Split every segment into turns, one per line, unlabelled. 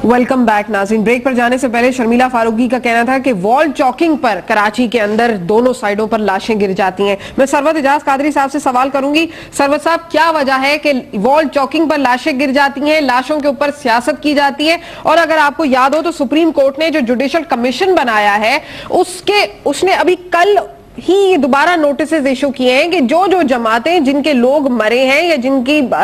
Welcome back नाज़रीन। Break पर जाने से पहले शर्मिला फारूकी का कहना था कि वॉल चौकिंग पर कराची के अंदर दोनों साइडों पर लाशें गिर जाती हैं। मैं सरवत इजाज कादरी साहब से सवाल करूंगी। सरवत साहब, क्या वजह है कि वॉल चौकिंग पर लाशें गिर जाती हैं, लाशों के ऊपर सियासत की जाती है? और अगर आपको याद हो तो सुप्रीम कोर्ट ने जो जुडिशल कमीशन बनाया है उसने अभी कल ही ये दोबारा नोटिसेस इशू किए हैं कि जो जो जमातें जिनके लोग मरे हैं या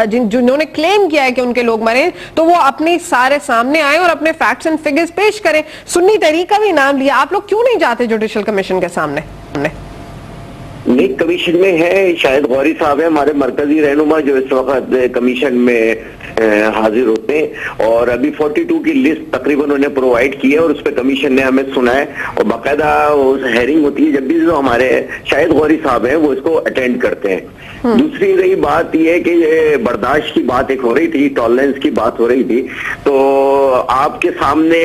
जिन्होंने क्लेम किया है कि उनके लोग मरे हैं, तो वो अपने सारे सामने आए और अपने फैक्ट्स एंड फिगर्स पेश करें। सुन्नी तहरीक का भी नाम लिया। आप लोग क्यों नहीं जाते जुडिशल कमीशन के सामने?
नहीं, कमीशन में है शायद गौरी साहब है हमारे मरकजी रहनुमा जो इस वक्त कमीशन में हाजिर होते हैं, और अभी 42 की लिस्ट तकरीबन उन्हें प्रोवाइड की है और उस पर कमीशन ने हमें सुना है और बाकायदा हेयरिंग होती है जब भी जो हमारे शायद गौरी साहब हैं वो इसको अटेंड करते हैं। दूसरी रही बात यह कि ये बर्दाश्त की बात एक हो रही थी, टॉलरेंस की बात हो रही थी, तो आपके सामने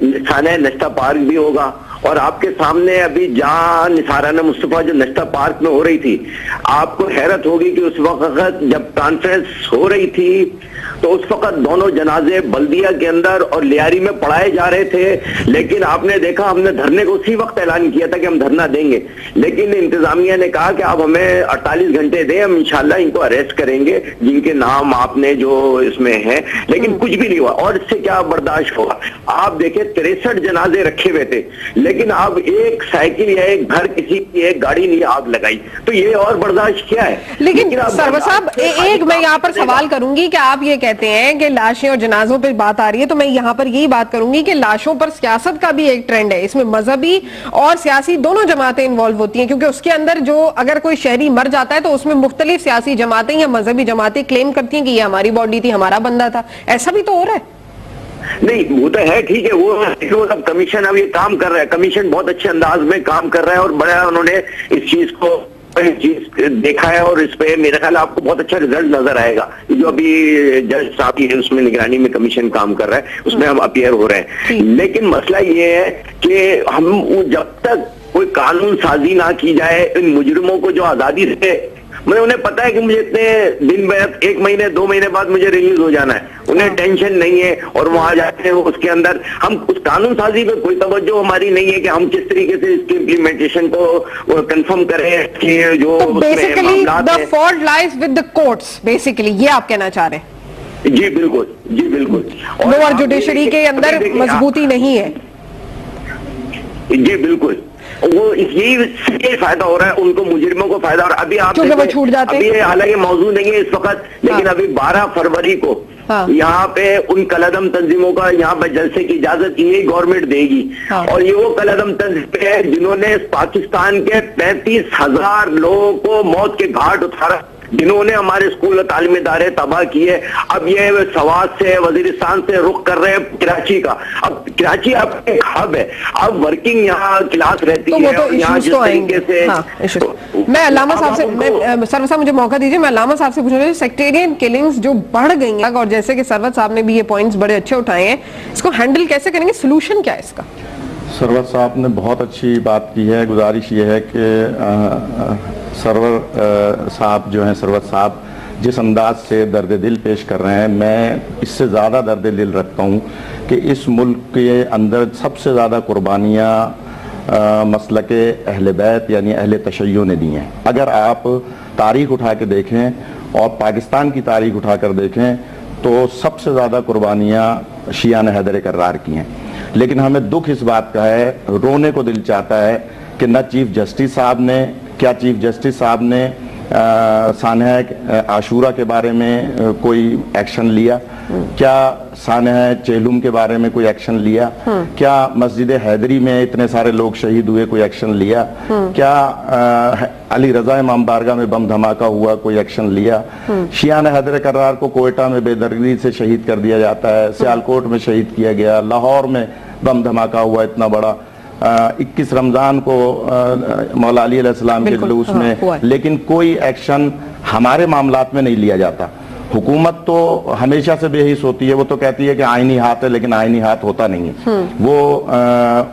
निशाना नश्ता पार्क भी होगा और आपके सामने अभी जहां निसाराना मुस्तफा जो नश्ता पार्क में हो रही थी, आपको हैरत होगी कि उस वक्त जब कॉन्फ्रेंस हो रही थी तो उस वक्त दोनों जनाजे बल्दिया के अंदर और लियारी में पढ़ाए जा रहे थे, लेकिन आपने देखा हमने धरने को उसी वक्त ऐलान किया था कि हम धरना देंगे, लेकिन इंतजामिया ने कहा कि आप हमें 48 घंटे दें, हम इंशाल्लाह इनको अरेस्ट करेंगे जिनके नाम आपने जो इसमें है, लेकिन कुछ भी नहीं हुआ। और इससे क्या बर्दाश्त होगा? आप देखें 63 जनाजे रखे हुए थे, लेकिन आप एक साइकिल या एक घर किसी की एक गाड़ी नहीं आग लगाई, तो ये और बर्दाश्त क्या है?
लेकिन सरवर साहब, एक मैं यहाँ पर सवाल करूंगी कि आप ये कहते हैं कि लाशें और जनाजों पर बात आ रही है, तो मैं यहाँ पर यही बात करूंगी कि लाशों पर सियासत का भी एक ट्रेंड है। इसमें मजहबी और सियासी दोनों जमातें इन्वॉल्व होती हैं, क्योंकि उसके अंदर जो अगर कोई शहरी मर जाता है तो उसमें मुख्तलिफ सियासी जमातें या मजहबी जमातें क्लेम करती हैं कि ये हमारी बॉडी थी, हमारा बंदा था। ऐसा भी तो हो रहा है।
नहीं, वो तो है, ठीक है, वो सब कमीशन अब ये काम कर रहा है, कमीशन बहुत अच्छे अंदाज में काम कर रहा है और बड़ा उन्होंने इस चीज को देखा है और इस पे मेरा ख्याल आपको बहुत अच्छा रिजल्ट नजर आएगा। जो अभी जज साहब है उसमें निगरानी में कमीशन काम कर रहा है, उसमें हम अपीयर हो रहे हैं, लेकिन मसला ये है कि हम जब तक कोई कानून साजी ना की जाए, इन मुजरिमों को जो आजादी से, मैं उन्हें पता है कि मुझे इतने दिन बाद 1 महीने 2 महीने बाद मुझे रिलीज हो जाना है, उन्हें टेंशन नहीं है और वहां जाते हैं उसके अंदर हम उस कानून साजी पे कोई तवज्जो हमारी नहीं है कि हम किस तरीके से इसकी इम्प्लीमेंटेशन को कंफर्म करें कि जो
basically the fault lies with the courts, basically ये आप कहना चाह रहे हैं?
जी बिल्कुल, जी बिल्कुल।
लोअर जुडिशरी के अंदर मजबूती नहीं है।
जी बिल्कुल, वो यही फायदा हो रहा है उनको, मुजरिमों को फायदा। और अभी आप
छूट जाते हैं।
अभी हालांकि मौजूद नहीं है इस वक्त, लेकिन अभी 12 फरवरी को यहाँ पे उन कलदम तंजीमों का यहाँ पे जलसे की इजाजत यही गवर्नमेंट देगी। और ये वो कलदम तंजीमें है जिन्होंने पाकिस्तान के 35,000 लोगों को मौत के घाट उतारा, जिन्होंने हमारे स्कूल तालीम इदारे तबाह किए। अब ये सवात से वजीरिस्तान से रुख कर रहे हैं कराची का। अब कराची आपका एक हब है, अब वर्किंग यहाँ क्लास रहती है और यहाँ जिस तरीके से
मैं अल्लामा साहब से, सरवत साहब मुझे मौका दीजिए, मैं अल्लामा साहब से पूछूंगा, सेक्टेरियन किलिंग्स जो बढ़ गई हैं और जैसे कि सरवत साहब ने भी ये पॉइंट्स बड़े अच्छे उठाए हैं, इसको हैंडल कैसे करेंगे? सोल्यूशन क्या है इसका?
सरवत साहब ने बहुत अच्छी बात की है। गुजारिश ये है कि सरवर साहब जो हैं, सरवत साहब जिस अंदाज से दर्द दिल पेश कर रहे हैं, मैं इससे ज़्यादा दर्द दिल रखता हूँ कि इस मुल्क के अंदर सबसे ज़्यादा कुर्बानियाँ मसलके अहले बैत यानी अहले तशय्यो ने दी हैं। अगर आप तारीख उठा के देखें और पाकिस्तान की तारीख उठा कर देखें तो सबसे ज़्यादा कुर्बानियाँ शियान हैदर कर्रार की हैं। लेकिन हमें दुख इस बात का है, रोने को दिल चाहता है कि न चीफ जस्टिस साहब ने, क्या चीफ जस्टिस साहब ने सानह आशूरा के बारे में कोई एक्शन लिया? क्या सानह चेलुम के बारे में कोई एक्शन लिया? क्या मस्जिद हैदरी में इतने सारे लोग शहीद हुए, कोई एक्शन लिया? क्या अली रजा इमाम बारगाह में बम धमाका हुआ, कोई एक्शन लिया? शियान हैदर कर्रार को कोयटा में बेदर्दी से शहीद कर दिया जाता है, सियालकोट में शहीद किया गया, लाहौर में बम धमाका हुआ इतना बड़ा, 21 रमजान को मौला अली अलैहिस्सलाम के जुलूस में, लेकिन कोई एक्शन हमारे मामलात में नहीं लिया जाता। हुकूमत तो हमेशा से बेहिस होती है, वो तो कहती है कि आईनी हाथ है, लेकिन आईनी हाथ होता नहीं है। वो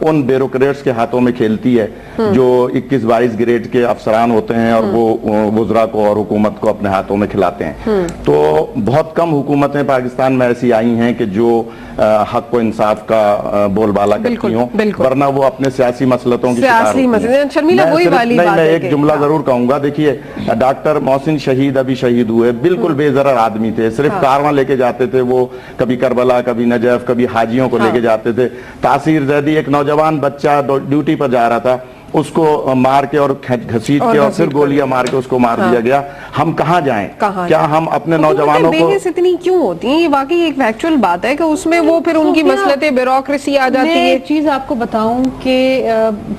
उन ब्यूरोक्रेट्स के हाथों में खेलती है जो 21-22 ग्रेड के अफसरान होते हैं और वो वुज़रा को और हुकूमत को अपने हाथों में खिलाते हैं। तो बहुत कम हुकूमतें पाकिस्तान में ऐसी आई हैं कि जो हक व इंसाफ का बोलबाला करती हों, वरना वो अपने सियासी मसलतों की शिकार होती हैं।
शर्मिला वही वाली बात है।
मैं एक जुमला जरूर कहूंगा, देखिए डॉक्टर मोहसिन शहीद अभी शहीद हुए, बिल्कुल बेजरर आदमी थे, सिर्फ कारवां लेके जाते थे वो, कभी करबला, कभी नजफ, कभी हाजियों को लेके जाते थे। तासीर जैदी एक नौजवान बच्चा ड्यूटी पर जा रहा था, उसको मार के और घसीट के और फिर गोलियां मार के उसको मार दिया गया। हम कहाँ जाएं? क्या हम अपने नौजवानों को
इतनी क्यों होती है? ये वाकई एक फैक्चुअल बात है कि उसमें वो फिर उनकी मसलतें, ब्यूरोक्रेसी आ जाती है।
एक चीज आपको बताऊं कि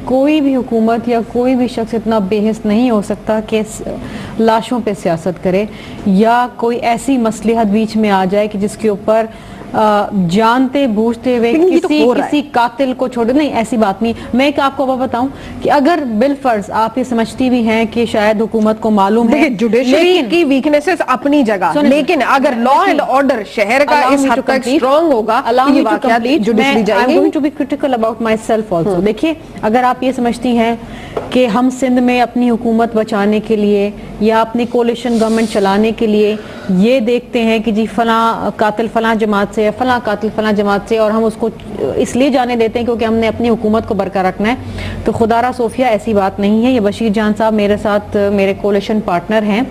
कोई भी हुकूमत या कोई भी शख्स इतना बेहिस नहीं हो सकता कि लाशों पे सियासत करे या कोई ऐसी मसलिहत बीच में आ जाए कि जिसके ऊपर जानते बूझते हुए किसी कातिल को छोड़, नहीं ऐसी बात नहीं। मैं एक आपको बताऊं कि अगर बिलफर्ज आप ये समझती भी हैं कि शायद हुकूमत को मालूम है
जुडिशरी की वीकनेसेस अपनी जगह, लेकिन अगर लॉ एंड ऑर्डर शहर का इस हद तक स्ट्रांग होगा तो ये वाकयात जुडिशरी जाएंगे।
I am going to be critical about myself also. देखिए, अगर आप ये समझती हैं कि हम सिंध में अपनी हुकूमत बचाने के लिए या अपनी कोलिशन गवर्नमेंट चलाने के लिए ये देखते हैं कि जी फला कातिल फला जमात से, फला कातिल फला जमात से, और हम उसको इसलिए जाने देते हैं क्योंकि हमने अपनी हुकूमत को बरकरार रखना है, तो खुदारा सोफिया ऐसी बात नहीं है। ये बशीर जान साहब मेरे साथ मेरे कोलिशन पार्टनर हैं,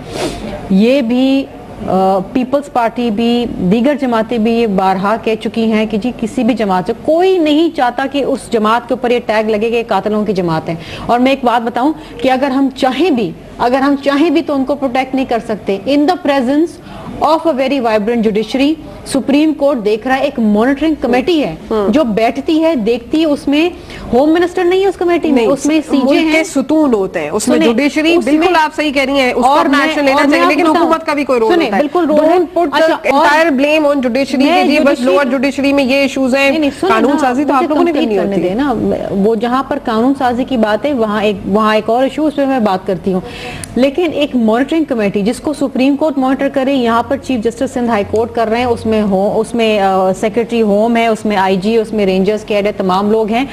ये भी पीपल्स पार्टी भी, दीगर जमातें भी ये बारहा कह चुकी हैं कि जी किसी भी जमात से कोई नहीं चाहता कि उस जमात के ऊपर ये टैग लगे कि कातिलों की जमात है। और मैं एक बात बताऊं कि अगर हम चाहें भी तो उनको प्रोटेक्ट नहीं कर सकते। In the presence of a very vibrant judiciary, supreme court देख रहा है, एक मॉनिटरिंग कमेटी है जो बैठती है, देखती है, उसमें होम मिनिस्टर नहीं है उस कमेटी में, उसमें सीजे हैं,
सुतून होते हैं उसमें, जुडिशरी, बिल्कुल आप सही कह रही हैं, उसको नेशनल लेना चाहिए, लेकिन हुकूमत का भी कोई रोल होता है।
बिल्कुल रोल है।
एंटायर ब्लेम ऑन जुडिशरी कि जी बस लोअर जुडिशरी में ये इश्यूज हैं, कानून साजी तो आप लोगों ने करनी होती है
ना। वो जहां पर कानून साजी की बात है वहां एक और इशू, उस पर मैं बात करती हूँ। लेकिन एक मॉनिटरिंग कमेटी जिसको सुप्रीम कोर्ट मॉनिटर करे, यहाँ पर chief justice Sindh high court कर रहे हैं, उसमें सेक्रेटरी होम है, उसमें आईजी, उसमें रेंजर्स के हेड है, तमाम लोग हैं,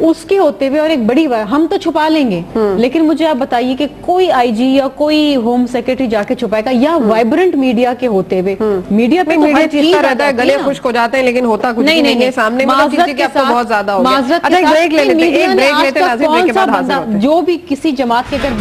उसके होते हुए, और एक बड़ी हम तो छुपा लेंगे, लेकिन मुझे आप बताइए कि कोई आईजी या कोई होम सेक्रेटरी जाके छुपाएगा, या वाइब्रेंट मीडिया के होते हुए, मीडिया पे तो हर चीज
रहता है, गले खुश्क हो जाते हैं, लेकिन होता कुछ नहीं है सामने, बहुत ज्यादा हो गया।
जो भी किसी जमात के अगर